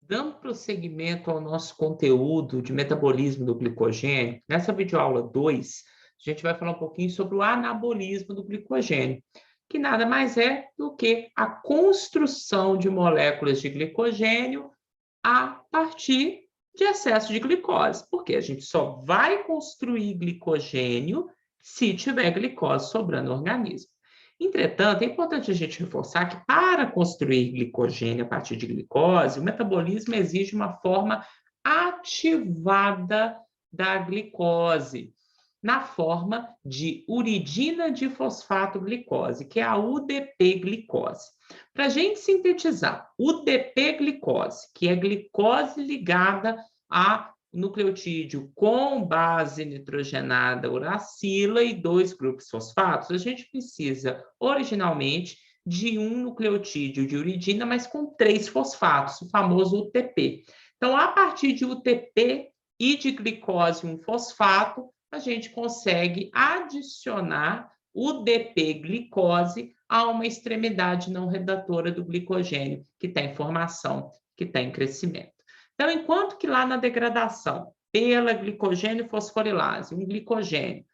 Dando prosseguimento ao nosso conteúdo de metabolismo do glicogênio, nessa videoaula 2, a gente vai falar um pouquinho sobre o anabolismo do glicogênio, que nada mais é do que a construção de moléculas de glicogênio a partir de excesso de glicose, porque a gente só vai construir glicogênio se tiver glicose sobrando no organismo. Entretanto, é importante a gente reforçar que para construir glicogênio a partir de glicose, o metabolismo exige uma forma ativada da glicose, na forma de uridina de fosfato glicose, que é a UDP-glicose. Para a gente sintetizar UDP-glicose, que é glicose ligada a nucleotídeo com base nitrogenada uracila e 2 grupos fosfatos, a gente precisa, originalmente, de um nucleotídeo de uridina, mas com 3 fosfatos, o famoso UTP. Então, a partir de UTP e de glicose 1-fosfato, a gente consegue adicionar UDP-glicose a uma extremidade não redatora do glicogênio, que está em formação, que está em crescimento. Então, enquanto que lá na degradação, pela glicogênio fosforilase, um glicogênio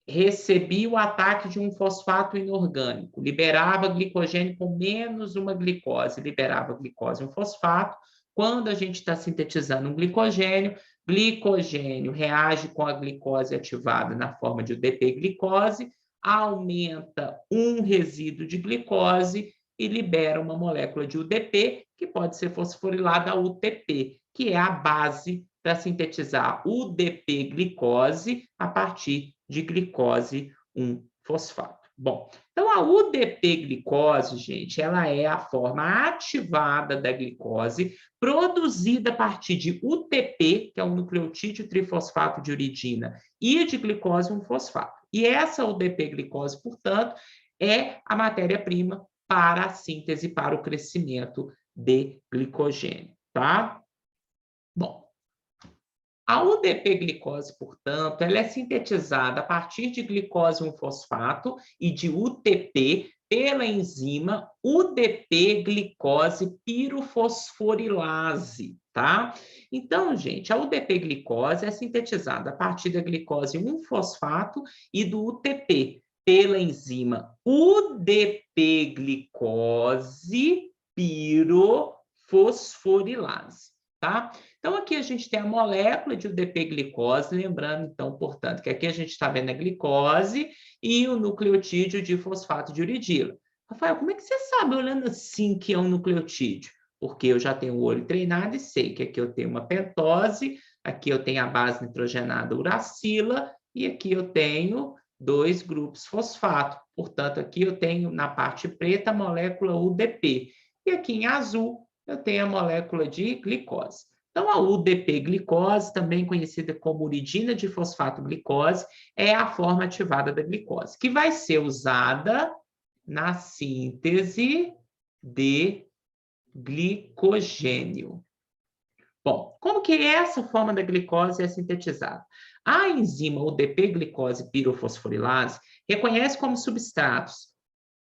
recebia o ataque de um fosfato inorgânico, liberava glicogênio com menos uma glicose, liberava glicose e um fosfato. Quando a gente está sintetizando um glicogênio reage com a glicose ativada na forma de UDP-glicose, aumenta um resíduo de glicose e libera uma molécula de UDP, que pode ser fosforilada a UTP, que é a base para sintetizar UDP-glicose a partir de glicose 1-fosfato. Bom, então a UDP-glicose, gente, ela é a forma ativada da glicose produzida a partir de UTP, que é o nucleotídeo trifosfato de uridina, e de glicose 1-fosfato. E essa UDP-glicose, portanto, é a matéria-prima para a síntese, para o crescimento de glicogênio, tá? Bom, a UDP-glicose, portanto, ela é sintetizada a partir de glicose 1-fosfato e de UTP pela enzima UDP-glicose pirofosforilase, tá? Então, gente, a UDP-glicose é sintetizada a partir da glicose 1-fosfato e do UTP pela enzima UDP-glicose pirofosforilase, tá? Então, aqui a gente tem a molécula de UDP-glicose, lembrando, então, portanto, que aqui a gente está vendo a glicose e o nucleotídeo de fosfato de uridila. Rafael, como é que você sabe, olhando assim, que é um nucleotídeo? Porque eu já tenho o olho treinado e sei que aqui eu tenho uma pentose, aqui eu tenho a base nitrogenada uracila e aqui eu tenho 2 grupos fosfato. Portanto, aqui eu tenho, na parte preta, a molécula UDP. E aqui em azul, eu tenho a molécula de glicose. Então, a UDP-glicose, também conhecida como uridina de fosfato glicose, é a forma ativada da glicose, que vai ser usada na síntese de glicogênio. Bom, como que essa forma da glicose é sintetizada? A enzima UDP-glicose pirofosforilase reconhece como substratos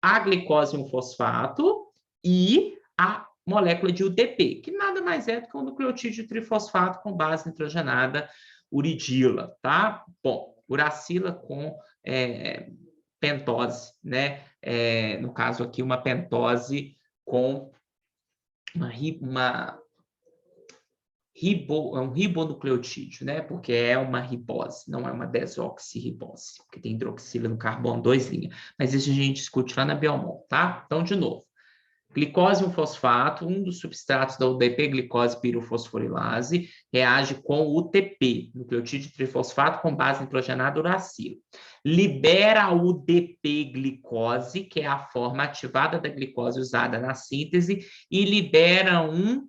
a glicose 1-fosfato e a molécula de UDP, que nada mais é do que um nucleotídeo trifosfato com base nitrogenada uridila, tá? Bom, uracila com pentose, né? No caso aqui, uma pentose com um ribonucleotídeo, né? Porque é uma ribose, não é uma desoxirribose, porque tem hidroxila no carbono 2'. Mas isso a gente discute lá na Belmont, tá? Então, de novo, glicose 1-fosfato, um dos substratos da UDP-glicose pirofosforilase, reage com o UTP, nucleotídeo trifosfato com base nitrogenada uracilo. Libera a UDP-glicose, que é a forma ativada da glicose usada na síntese, e libera um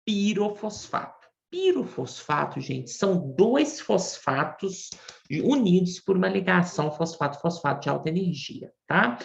pirofosfato. Pirofosfato, gente, são 2 fosfatos unidos por uma ligação fosfato-fosfato de alta energia, tá?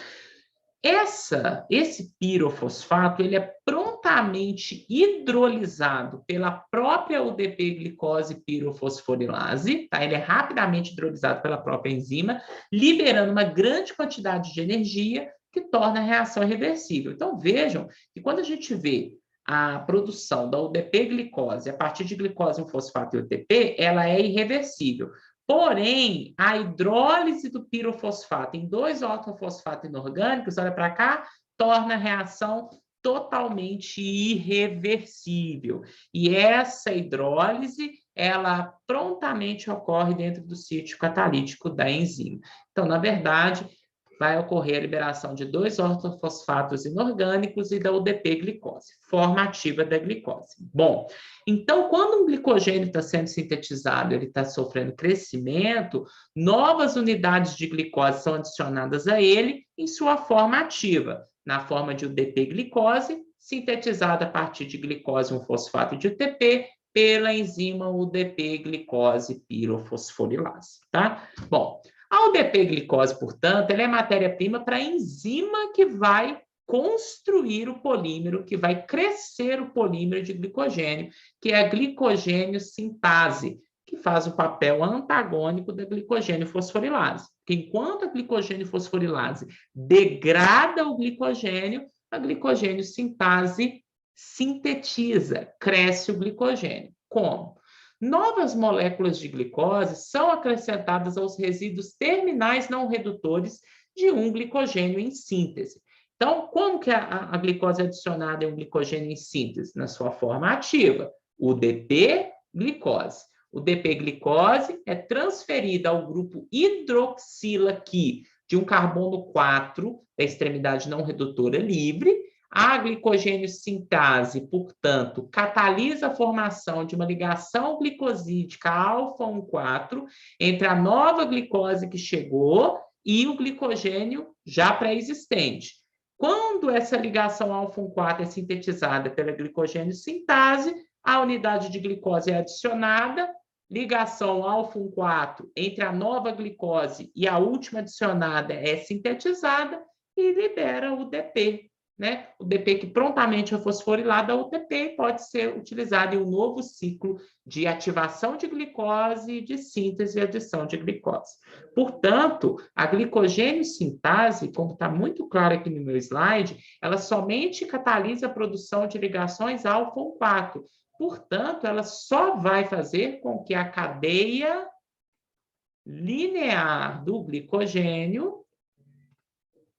Esse pirofosfato, ele é prontamente hidrolisado pela própria UDP-glicose pirofosforilase, tá? Ele é rapidamente hidrolisado pela própria enzima, liberando uma grande quantidade de energia que torna a reação irreversível. Então, vejam que quando a gente vê a produção da UDP-glicose a partir de glicose 1-fosfato e UTP, ela é irreversível. Porém, a hidrólise do pirofosfato em 2-ortofosfato inorgânicos, olha para cá, torna a reação totalmente irreversível. E essa hidrólise, ela prontamente ocorre dentro do sítio catalítico da enzima. Então, na verdade, vai ocorrer a liberação de 2-ortofosfatos inorgânicos e da UDP-glicose, forma ativa da glicose. Bom, então, quando um glicogênio está sendo sintetizado, ele está sofrendo crescimento, novas unidades de glicose são adicionadas a ele em sua forma ativa, na forma de UDP-glicose, sintetizada a partir de glicose 1-fosfato de UTP, pela enzima UDP-glicose pirofosforilase, tá? Bom, a UDP-glicose, portanto, ela é matéria-prima para a enzima que vai construir o polímero, que vai crescer o polímero de glicogênio, que é a glicogênio sintase, que faz o papel antagônico da glicogênio fosforilase. Enquanto a glicogênio fosforilase degrada o glicogênio, a glicogênio sintase sintetiza, cresce o glicogênio. Como? Novas moléculas de glicose são acrescentadas aos resíduos terminais não redutores de um glicogênio em síntese. Então, como que a glicose é adicionada em um glicogênio em síntese? Na sua forma ativa, o DP-glicose. O DP-glicose é transferida ao grupo hidroxila aqui de um carbono 4 da extremidade não redutora livre. A glicogênio sintase, portanto, catalisa a formação de uma ligação glicosídica alfa-1,4 entre a nova glicose que chegou e o glicogênio já pré-existente. Quando essa ligação alfa-1,4 é sintetizada pela glicogênio sintase, a unidade de glicose é adicionada, ligação alfa-1,4 entre a nova glicose e a última adicionada é sintetizada e libera o DP. Né? O DP que prontamente é fosforilado, a UTP, pode ser utilizado em um novo ciclo de ativação de glicose e de síntese e adição de glicose. Portanto, a glicogênio sintase, como está muito claro aqui no meu slide, ela somente catalisa a produção de ligações alfa-1,4. Portanto, ela só vai fazer com que a cadeia linear do glicogênio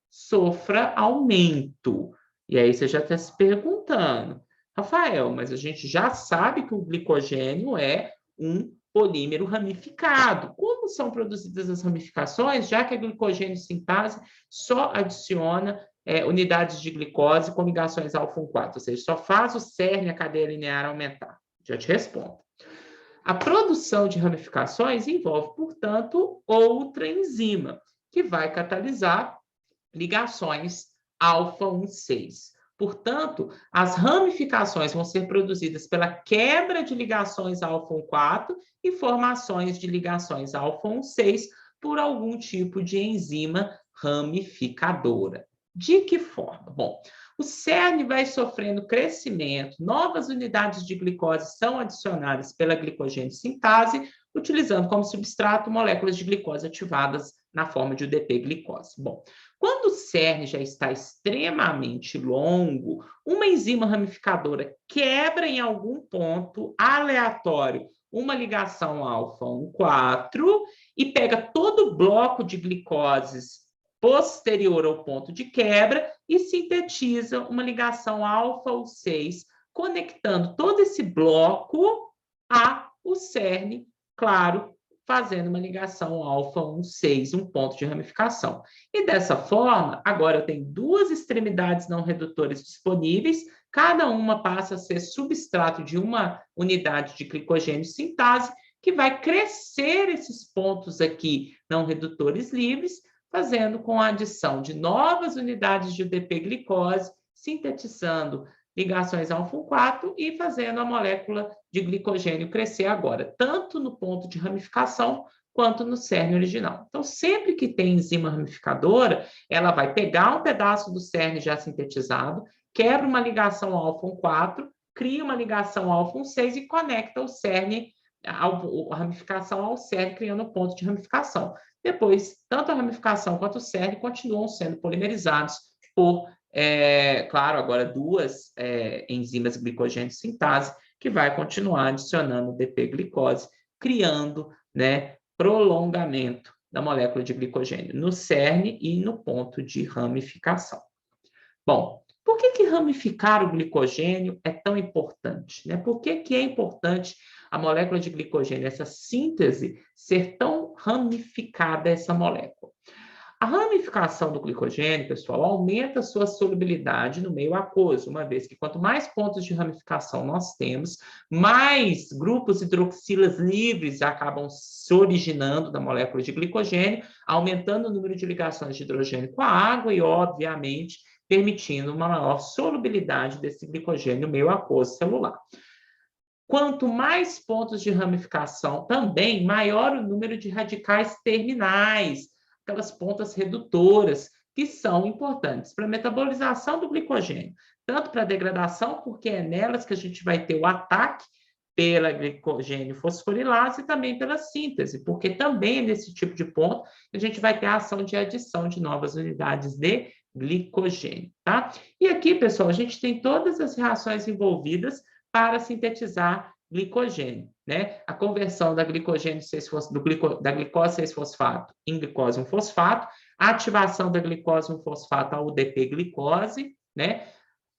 sofra aumento. E aí você já está se perguntando, Rafael, mas a gente já sabe que o glicogênio é um polímero ramificado. Como são produzidas as ramificações, já que a glicogênio sintase só adiciona unidades de glicose com ligações alfa-1,4, ou seja, só faz o cerne, a cadeia linear aumentar? Já te respondo. A produção de ramificações envolve, portanto, outra enzima, que vai catalisar ligações alfa-1,6. Portanto, as ramificações vão ser produzidas pela quebra de ligações alfa-1,4 e formações de ligações alfa-1,6 por algum tipo de enzima ramificadora. De que forma? Bom, o cerne vai sofrendo crescimento, novas unidades de glicose são adicionadas pela glicogênio sintase, utilizando como substrato moléculas de glicose ativadas na forma de UDP-glicose. Bom, quando o cerne já está extremamente longo, uma enzima ramificadora quebra em algum ponto aleatório uma ligação alfa-1,4 e pega todo o bloco de glicoses posterior ao ponto de quebra e sintetiza uma ligação alfa-6, conectando todo esse bloco ao cerne, claro, fazendo uma ligação alfa-1,6, um ponto de ramificação. E dessa forma, agora eu tenho duas extremidades não redutoras disponíveis, cada uma passa a ser substrato de uma unidade de glicogênio sintase, que vai crescer esses pontos aqui não redutores livres, fazendo com a adição de novas unidades de UDP-glicose, sintetizando ligações alfa-1,4 e fazendo a molécula de glicogênio crescer agora, tanto no ponto de ramificação quanto no cerne original. Então, sempre que tem enzima ramificadora, ela vai pegar um pedaço do cerne já sintetizado, quebra uma ligação alfa-1,4, cria uma ligação alfa-1,6 e conecta o cerne, a ramificação ao cerne, criando um ponto de ramificação. Depois, tanto a ramificação quanto o cerne continuam sendo polimerizados por claro, agora duas enzimas glicogênio sintase, que vai continuar adicionando DP-glicose, criando, né, prolongamento da molécula de glicogênio no cerne e no ponto de ramificação. Bom, por que ramificar o glicogênio é tão importante, né? Por que é importante a molécula de glicogênio, essa síntese, ser tão ramificada, essa molécula? A ramificação do glicogênio, pessoal, aumenta a sua solubilidade no meio aquoso, uma vez que quanto mais pontos de ramificação nós temos, mais grupos hidroxilas livres acabam se originando da molécula de glicogênio, aumentando o número de ligações de hidrogênio com a água e, obviamente, permitindo uma maior solubilidade desse glicogênio no meio aquoso celular. Quanto mais pontos de ramificação, também maior o número de radicais terminais, aquelas pontas redutoras, que são importantes para a metabolização do glicogênio, tanto para a degradação, porque é nelas que a gente vai ter o ataque pela glicogênio fosforilase e também pela síntese, porque também é nesse tipo de ponto que a gente vai ter a ação de adição de novas unidades de glicogênio, tá? E aqui, pessoal, a gente tem todas as reações envolvidas para sintetizar glicogênio, né? A conversão da glicogênio da glicose 6-fosfato em glicose 1-fosfato, a ativação da glicose 1-fosfato ao UDP-glicose, né?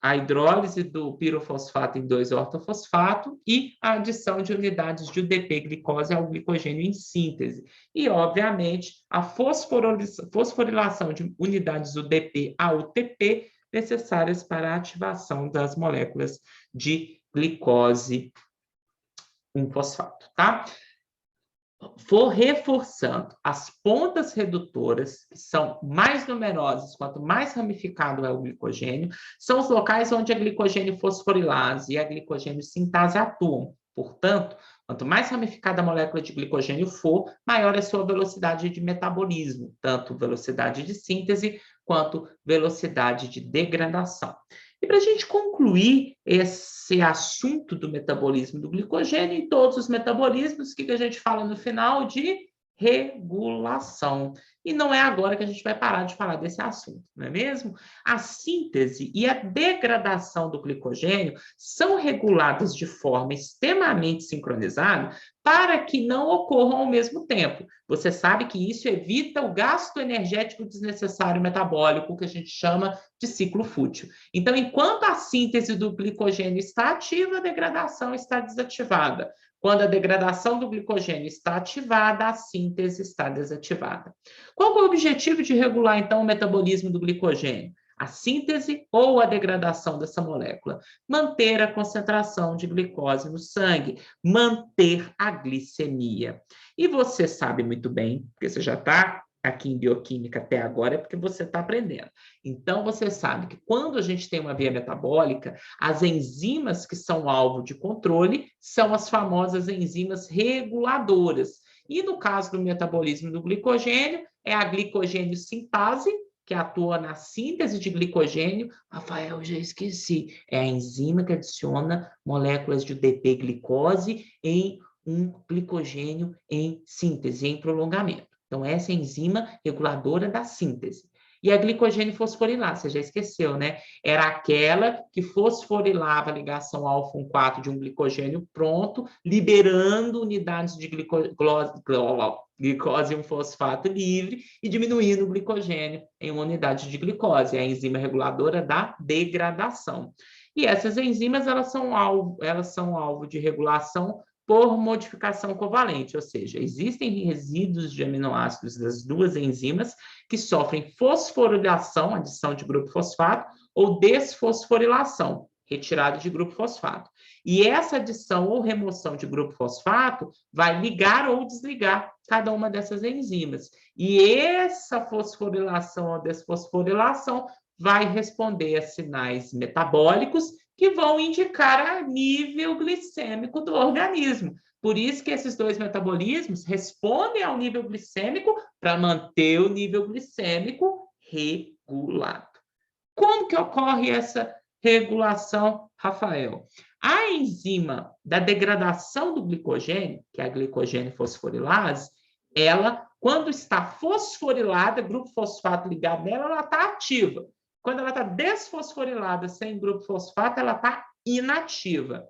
A hidrólise do pirofosfato em 2-ortofosfato e a adição de unidades de UDP-glicose ao glicogênio em síntese. E, obviamente, a fosforilação de unidades UDP a UTP necessárias para a ativação das moléculas de glicose 1-fosfato, tá? For reforçando as pontas redutoras, que são mais numerosas, quanto mais ramificado é o glicogênio, são os locais onde a glicogênio fosforilase e a glicogênio sintase atuam. Portanto, quanto mais ramificada a molécula de glicogênio for, maior é a sua velocidade de metabolismo, tanto velocidade de síntese quanto velocidade de degradação. E para a gente concluir esse assunto do metabolismo do glicogênio, em todos os metabolismos, o que a gente fala no final? De regulação. E não é agora que a gente vai parar de falar desse assunto, não é mesmo? A síntese e a degradação do glicogênio são reguladas de forma extremamente sincronizada para que não ocorram ao mesmo tempo. Você sabe que isso evita o gasto energético desnecessário metabólico, que a gente chama de ciclo fútil. Então, enquanto a síntese do glicogênio está ativa, a degradação está desativada. Quando a degradação do glicogênio está ativada, a síntese está desativada. Qual é o objetivo de regular, então, o metabolismo do glicogênio? A síntese ou a degradação dessa molécula? Manter a concentração de glicose no sangue, manter a glicemia. E você sabe muito bem, porque você já está aqui em bioquímica até agora, é porque você está aprendendo. Então, você sabe que quando a gente tem uma via metabólica, as enzimas que são alvo de controle são as famosas enzimas reguladoras. E no caso do metabolismo do glicogênio, é a glicogênio sintase, que atua na síntese de glicogênio. Rafael, já esqueci. É a enzima que adiciona moléculas de UDP-glicose em um glicogênio em síntese, em prolongamento. Então, essa é a enzima reguladora da síntese. E a glicogênio fosforilase, você já esqueceu, né? Era aquela que fosforilava a ligação alfa-1,4 de um glicogênio pronto, liberando unidades de glicose 1-fosfato livre e diminuindo o glicogênio em uma unidade de glicose. É a enzima reguladora da degradação. E essas enzimas, elas são alvo de regulação por modificação covalente, ou seja, existem resíduos de aminoácidos das duas enzimas que sofrem fosforilação, adição de grupo fosfato, ou desfosforilação, retirada de grupo fosfato. E essa adição ou remoção de grupo fosfato vai ligar ou desligar cada uma dessas enzimas. E essa fosforilação ou desfosforilação vai responder a sinais metabólicos que vão indicar o nível glicêmico do organismo. Por isso que esses dois metabolismos respondem ao nível glicêmico para manter o nível glicêmico regulado. Como que ocorre essa regulação, Rafael? A enzima da degradação do glicogênio, que é a glicogênio fosforilase, ela, quando está fosforilada, grupo fosfato ligado nela, ela está ativa. Quando ela está desfosforilada sem grupo fosfato, ela está inativa.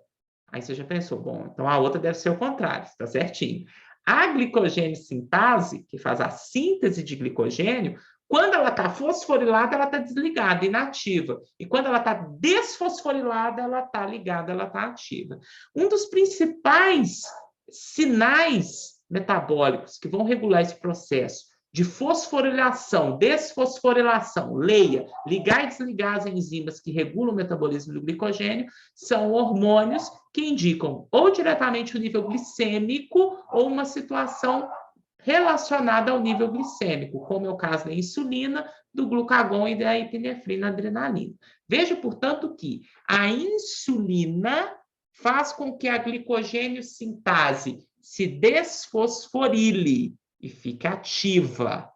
Aí você já pensou, bom, então a outra deve ser o contrário, está certinho. A glicogênio sintase, que faz a síntese de glicogênio, quando ela está fosforilada, ela está desligada, inativa. E quando ela está desfosforilada, ela está ligada, ela está ativa. Um dos principais sinais metabólicos que vão regular esse processo de fosforilação, desfosforilação, leia, ligar e desligar as enzimas que regulam o metabolismo do glicogênio, são hormônios que indicam ou diretamente o nível glicêmico ou uma situação relacionada ao nível glicêmico, como é o caso da insulina, do glucagon e da epinefrina adrenalina. Veja, portanto, que a insulina faz com que a glicogênio sintase se desfosforile e fique ativa,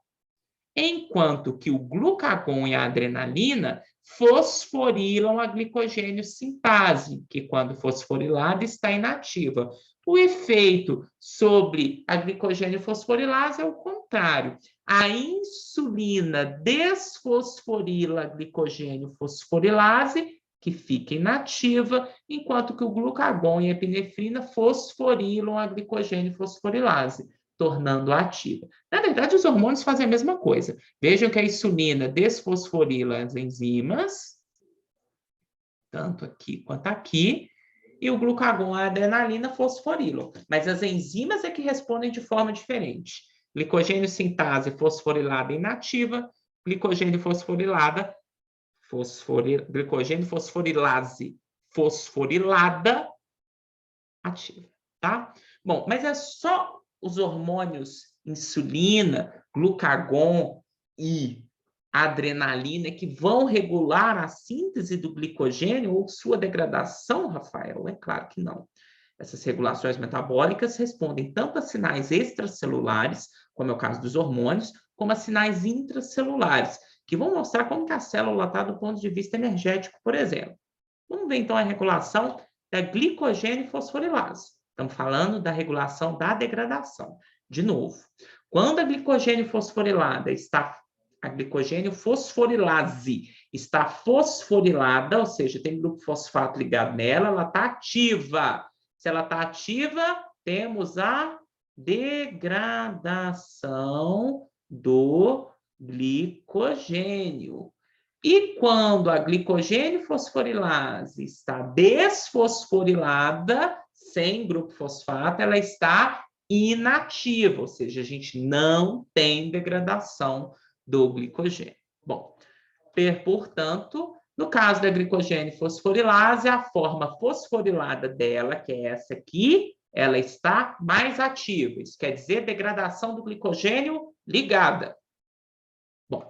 enquanto que o glucagon e a adrenalina fosforilam a glicogênio sintase, que quando fosforilada está inativa. O efeito sobre a glicogênio fosforilase é o contrário. A insulina desfosforila a glicogênio fosforilase, que fica inativa, enquanto que o glucagon e a epinefrina fosforilam a glicogênio fosforilase, tornando-a ativa. Na verdade, os hormônios fazem a mesma coisa. Vejam que a insulina desfosforila as enzimas, tanto aqui quanto aqui, e o glucagon e a adrenalina fosforilam. Mas as enzimas é que respondem de forma diferente. Glicogênio sintase fosforilada inativa, glicogênio fosforilada, glicogênio fosforilase fosforilada ativa, tá? Bom, mas é só os hormônios insulina, glucagon e adrenalina que vão regular a síntese do glicogênio ou sua degradação, Rafael? É claro que não. Essas regulações metabólicas respondem tanto a sinais extracelulares, como é o caso dos hormônios, como a sinais intracelulares, que vão mostrar como que a célula está do ponto de vista energético, por exemplo. Vamos ver, então, a regulação da glicogênio fosforilase. Estamos falando da regulação da degradação. De novo, quando a glicogênio fosforilada está, a glicogênio fosforilase está fosforilada, ou seja, tem grupo fosfato ligado nela, ela está ativa. Se ela está ativa, temos a degradação do glicogênio. E quando a glicogênio fosforilase está desfosforilada, sem grupo fosfato, ela está inativa, ou seja, a gente não tem degradação do glicogênio. Bom, portanto, no caso da glicogênio fosforilase, a forma fosforilada dela, que é essa aqui, ela está mais ativa. Isso quer dizer degradação do glicogênio ligada. Bom,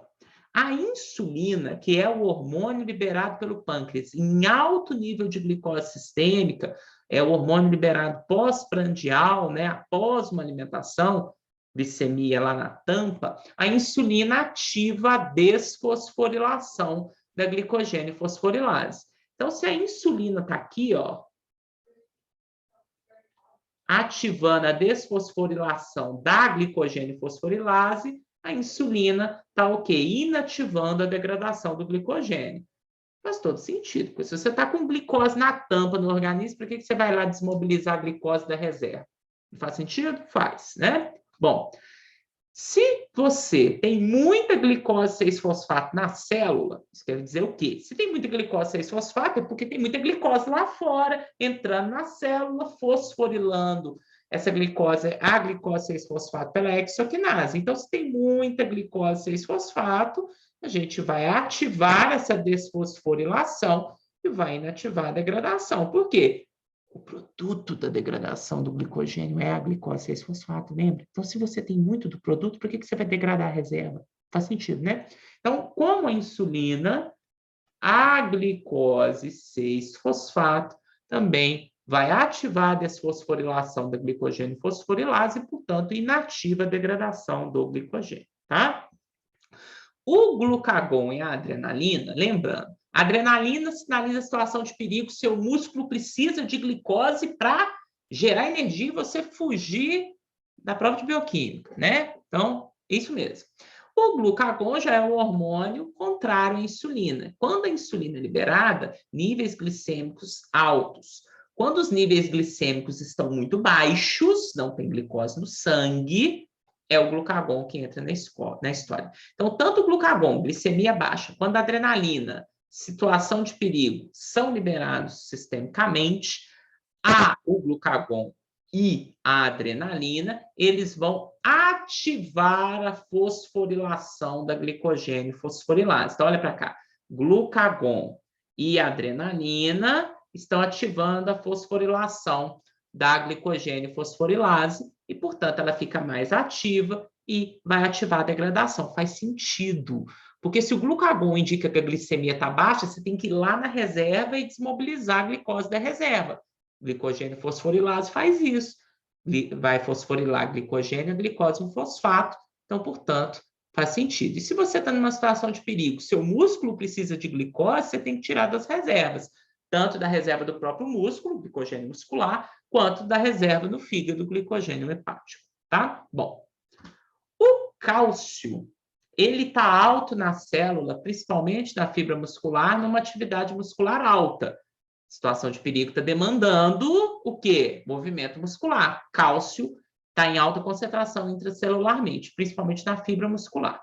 a insulina, que é o hormônio liberado pelo pâncreas em alto nível de glicose sistêmica, é o hormônio liberado pós-prandial, né, após uma alimentação, glicemia lá na tampa, a insulina ativa a desfosforilação da glicogênio fosforilase. Então, se a insulina está aqui, ó, ativando a desfosforilação da glicogênio fosforilase, a insulina está o quê? Inativando a degradação do glicogênio. Faz todo sentido, porque se você está com glicose na tampa no organismo, por que você vai lá desmobilizar a glicose da reserva? Não faz sentido? Faz, né? Bom, se você tem muita glicose 6-fosfato na célula, isso quer dizer o quê? Se tem muita glicose 6-fosfato, é porque tem muita glicose lá fora, entrando na célula, fosforilando essa glicose, a glicose 6-fosfato pela hexoquinase. Então, se tem muita glicose 6-fosfato, a gente vai ativar essa desfosforilação e vai inativar a degradação. Por quê? O produto da degradação do glicogênio é a glicose 6-fosfato, lembra? Então, se você tem muito do produto, por que você vai degradar a reserva? Faz sentido, né? Então, como a insulina, a glicose 6-fosfato também vai ativar a desfosforilação da glicogênio fosforilase e, portanto, inativa a degradação do glicogênio, tá? O glucagon e a adrenalina, lembrando, a adrenalina sinaliza a situação de perigo, seu músculo precisa de glicose para gerar energia e você fugir da prova de bioquímica, né? Então, isso mesmo. O glucagon já é um hormônio contrário à insulina. Quando a insulina é liberada, níveis glicêmicos altos. Quando os níveis glicêmicos estão muito baixos, não tem glicose no sangue, é o glucagon que entra na história. Então, tanto o glucagon, glicemia baixa, quanto a adrenalina, situação de perigo, são liberados sistemicamente. O glucagon e a adrenalina, eles vão ativar a fosforilação da glicogênio fosforilase. Então, olha para cá. Glucagon e adrenalina estão ativando a fosforilação da glicogênio fosforilase e, portanto, ela fica mais ativa e vai ativar a degradação. Faz sentido. Porque se o glucagon indica que a glicemia está baixa, você tem que ir lá na reserva e desmobilizar a glicose da reserva. Glicogênio fosforilase faz isso. Vai fosforilar glicogênio, a glicose, um fosfato. Então, portanto, faz sentido. E se você está numa situação de perigo, seu músculo precisa de glicose, você tem que tirar das reservas. Tanto da reserva do próprio músculo, glicogênio muscular, quanto da reserva no fígado, glicogênio hepático. Tá? Bom, o cálcio, ele está alto na célula, principalmente na fibra muscular, numa atividade muscular alta. Situação de perigo está demandando o quê? Movimento muscular. Cálcio está em alta concentração intracelularmente, principalmente na fibra muscular.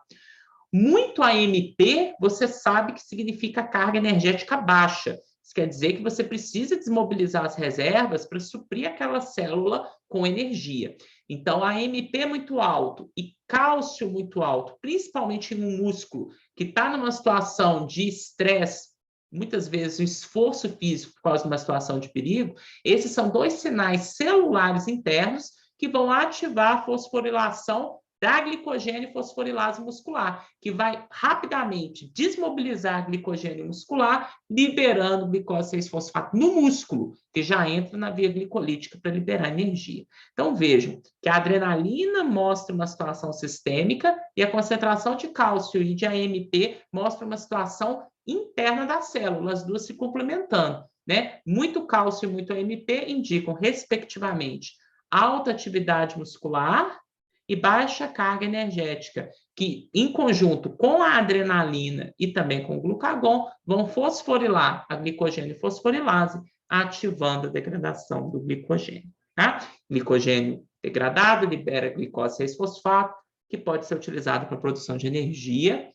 Muito AMP, você sabe que significa carga energética baixa. Isso quer dizer que você precisa desmobilizar as reservas para suprir aquela célula com energia. Então, AMP é muito alto e cálcio muito alto, principalmente em um músculo que está numa situação de estresse, muitas vezes o esforço físico por causa de uma situação de perigo, esses são dois sinais celulares internos que vão ativar a fosforilação da glicogênio fosforilase muscular, que vai rapidamente desmobilizar a glicogênio muscular, liberando glicose 6-fosfato no músculo, que já entra na via glicolítica para liberar energia. Então, vejam que a adrenalina mostra uma situação sistêmica e a concentração de cálcio e de AMP mostra uma situação interna das células, as duas se complementando, né? Muito cálcio e muito AMP indicam, respectivamente, alta atividade muscular e baixa carga energética, que, em conjunto com a adrenalina e também com o glucagon, vão fosforilar a glicogênio fosforilase, ativando a degradação do glicogênio. Tá? Glicogênio degradado libera glicose 6-fosfato, que pode ser utilizado para a produção de energia,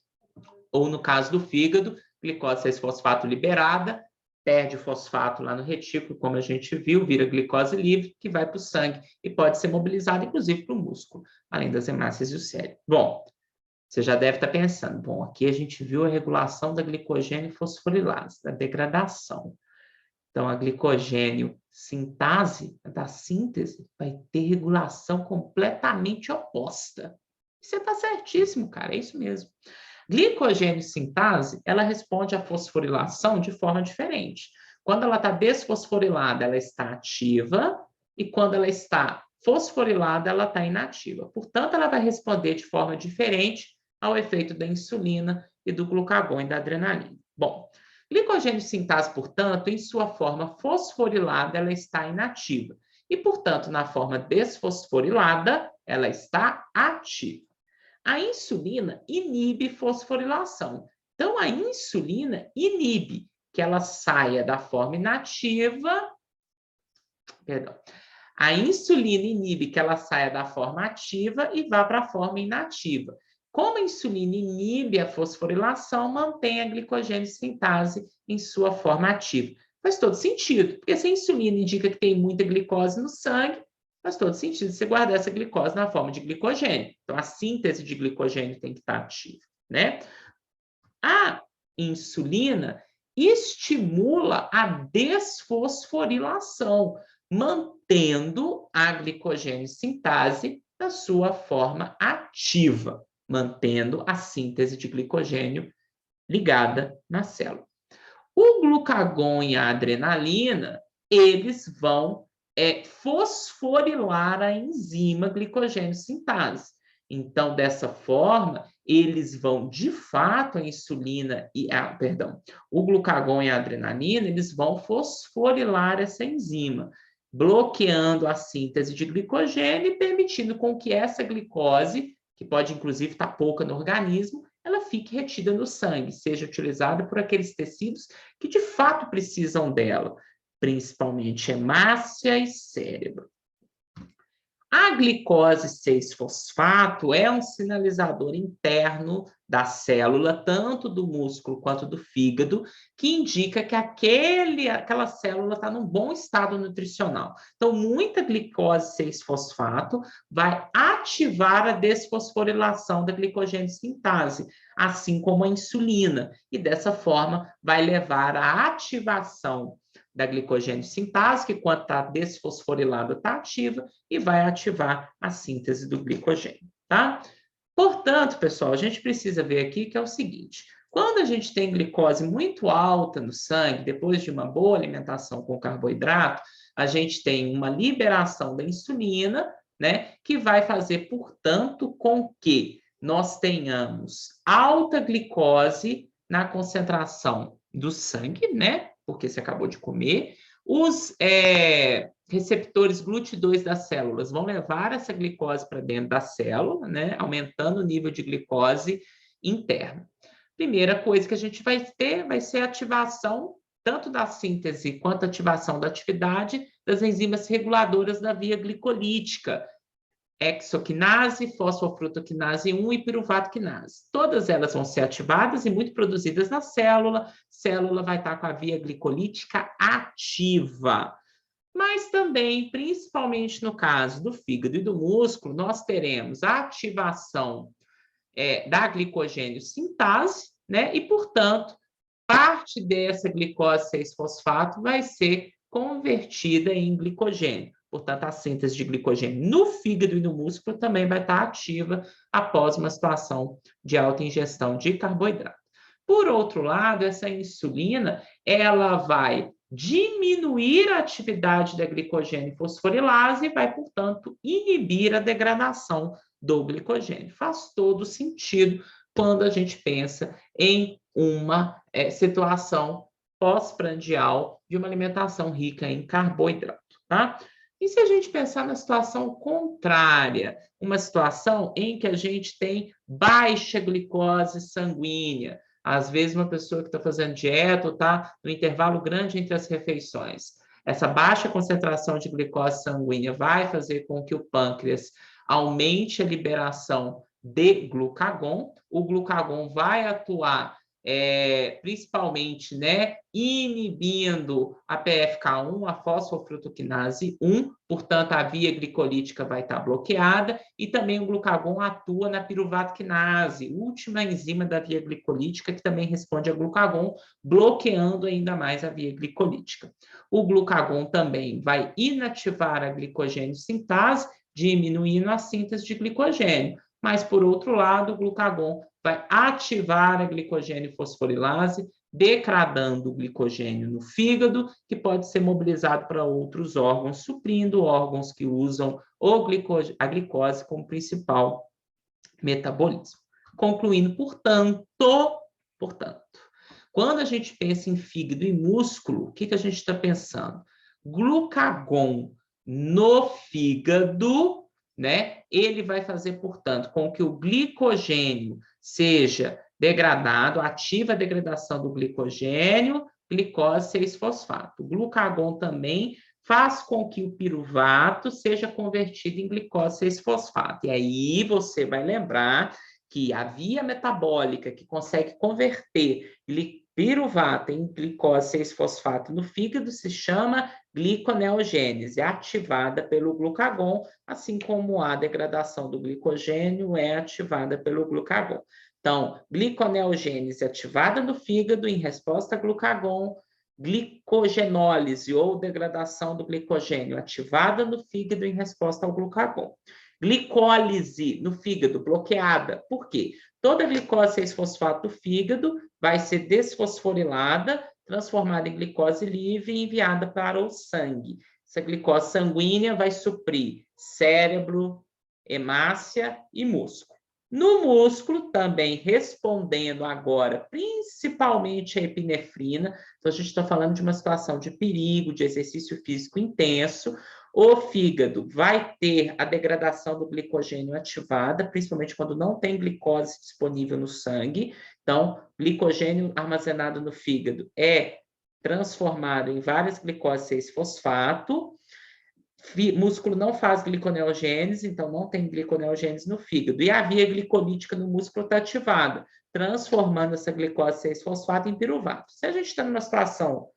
ou, no caso do fígado, glicose 6-fosfato liberada, perde o fosfato lá no retículo, como a gente viu, vira glicose livre, que vai para o sangue e pode ser mobilizado, inclusive, para o músculo, além das hemácias e o cérebro. Bom, você já deve estar pensando, bom, aqui a gente viu a regulação da glicogênio fosforilase, da degradação. Então, a glicogênio sintase, da síntese, vai ter regulação completamente oposta. Você está certíssimo, cara, é isso mesmo. Glicogênio sintase, ela responde à fosforilação de forma diferente. Quando ela está desfosforilada, ela está ativa, e quando ela está fosforilada, ela está inativa. Portanto, ela vai responder de forma diferente ao efeito da insulina e do glucagon e da adrenalina. Bom, glicogênio sintase, portanto, em sua forma fosforilada, ela está inativa. E, portanto, na forma desfosforilada, ela está ativa. A insulina inibe fosforilação. Então, a insulina inibe que ela saia da forma inativa. Perdão. A insulina inibe que ela saia da forma ativa e vá para a forma inativa. Como a insulina inibe a fosforilação, mantém a glicogênio sintase em sua forma ativa. Faz todo sentido, porque se a insulina indica que tem muita glicose no sangue, faz todo sentido você guardar essa glicose na forma de glicogênio. Então, a síntese de glicogênio tem que estar ativa, né? A insulina estimula a desfosforilação, mantendo a glicogênio sintase na sua forma ativa, mantendo a síntese de glicogênio ligada na célula. O glucagon e a adrenalina, eles vão fosforilar a enzima glicogênio sintase. Então, dessa forma, eles vão, de fato, a insulina e o glucagon e a adrenalina, eles vão fosforilar essa enzima, bloqueando a síntese de glicogênio e permitindo com que essa glicose que pode inclusive estar pouca no organismo, ela fique retida no sangue, seja utilizada por aqueles tecidos que de fato precisam dela, principalmente hemácia e cérebro. A glicose 6-fosfato é um sinalizador interno da célula, tanto do músculo quanto do fígado, que indica que aquela célula está num bom estado nutricional. Então, muita glicose 6-fosfato vai ativar a desfosforilação da glicogênio sintase, assim como a insulina, e dessa forma vai levar à ativação da glicogênio sintase, que quando está desfosforilada está ativa, e vai ativar a síntese do glicogênio, tá? Portanto, pessoal, a gente precisa ver aqui que é o seguinte, quando a gente tem glicose muito alta no sangue, depois de uma boa alimentação com carboidrato, a gente tem uma liberação da insulina, né, que vai fazer, portanto, com que nós tenhamos alta glicose na concentração do sangue, né, porque você acabou de comer, os receptores GLUT2 das células vão levar essa glicose para dentro da célula, né, aumentando o nível de glicose interna. Primeira coisa que a gente vai ter vai ser a ativação tanto da síntese quanto a ativação da atividade das enzimas reguladoras da via glicolítica, hexoquinase, fosfofrutoquinase 1 e piruvato quinase. Todas elas vão ser ativadas e muito produzidas na célula. Célula vai estar com a via glicolítica ativa. Mas também, principalmente no caso do fígado e do músculo, nós teremos a ativação da glicogênio sintase, né? E, portanto, parte dessa glicose 6-fosfato vai ser convertida em glicogênio. Portanto, a síntese de glicogênio no fígado e no músculo também vai estar ativa após uma situação de alta ingestão de carboidrato. Por outro lado, essa insulina, ela vai diminuir a atividade da glicogênio fosforilase e vai, portanto, inibir a degradação do glicogênio. Faz todo sentido quando a gente pensa em uma situação pós-prandial de uma alimentação rica em carboidrato, tá? E se a gente pensar na situação contrária, uma situação em que a gente tem baixa glicose sanguínea, às vezes uma pessoa que está fazendo dieta ou está no intervalo grande entre as refeições, essa baixa concentração de glicose sanguínea vai fazer com que o pâncreas aumente a liberação de glucagon. O glucagon vai atuar principalmente, né, inibindo a PFK1, a fosfofrutoquinase 1, portanto, a via glicolítica vai estar bloqueada, e também o glucagon atua na piruvato quinase, última enzima da via glicolítica, que também responde a glucagon, bloqueando ainda mais a via glicolítica. O glucagon também vai inativar a glicogênio sintase, diminuindo a síntese de glicogênio. Mas, por outro lado, o glucagon vai ativar a glicogênio fosforilase, degradando o glicogênio no fígado, que pode ser mobilizado para outros órgãos, suprindo órgãos que usam a glicose como principal metabolismo. Concluindo, portanto, quando a gente pensa em fígado e músculo, o que a gente está pensando? Glucagon no fígado, né? Ele vai fazer, portanto, com que o glicogênio seja degradado, ativa a degradação do glicogênio, glicose 6-fosfato. O glucagon também faz com que o piruvato seja convertido em glicose 6-fosfato. E aí você vai lembrar que a via metabólica que consegue converter piruvato em glicose 6-fosfato no fígado se chama gliconeogênese, ativada pelo glucagon, assim como a degradação do glicogênio é ativada pelo glucagon. Então, gliconeogênese ativada no fígado em resposta a glucagon, glicogenólise ou degradação do glicogênio ativada no fígado em resposta ao glucagon. Glicólise no fígado bloqueada. Por quê? Toda a glicose 6-fosfato do fígado vai ser desfosforilada, transformada em glicose livre e enviada para o sangue. Essa glicose sanguínea vai suprir cérebro, hemácia e músculo. No músculo, também respondendo agora, principalmente a epinefrina, então a gente está falando de uma situação de perigo, de exercício físico intenso, O fígado vai ter a degradação do glicogênio ativada, principalmente quando não tem glicose disponível no sangue. Então, glicogênio armazenado no fígado é transformado em várias glicose 6-fosfato. Músculo não faz gliconeogênese, então não tem gliconeogênese no fígado. E a via glicolítica no músculo está ativada, transformando essa glicose 6-fosfato em piruvato. Se a gente está numa situação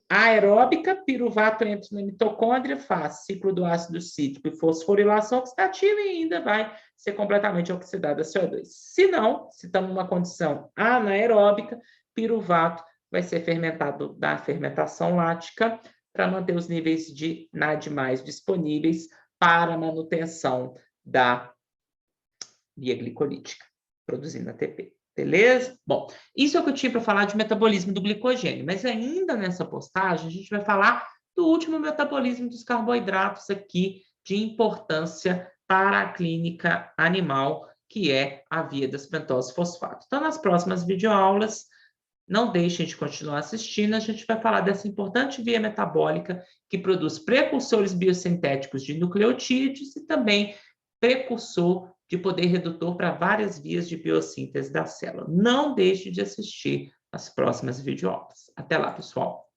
aeróbica, piruvato entra na mitocôndria, faz ciclo do ácido cítrico e fosforilação oxidativa e ainda vai ser completamente oxidada a CO2. Se não, se estamos numa condição anaeróbica, piruvato vai ser fermentado da fermentação lática para manter os níveis de NAD+ disponíveis para a manutenção da via glicolítica, produzindo ATP. Beleza? Bom, isso é o que eu tinha para falar de metabolismo do glicogênio, mas ainda nessa postagem a gente vai falar do último metabolismo dos carboidratos aqui, de importância para a clínica animal, que é a via das pentose fosfato. Então, nas próximas videoaulas, não deixem de continuar assistindo, a gente vai falar dessa importante via metabólica que produz precursores biosintéticos de nucleotídeos e também precursor de poder redutor para várias vias de biossíntese da célula. Não deixe de assistir as próximas videoaulas. Até lá, pessoal!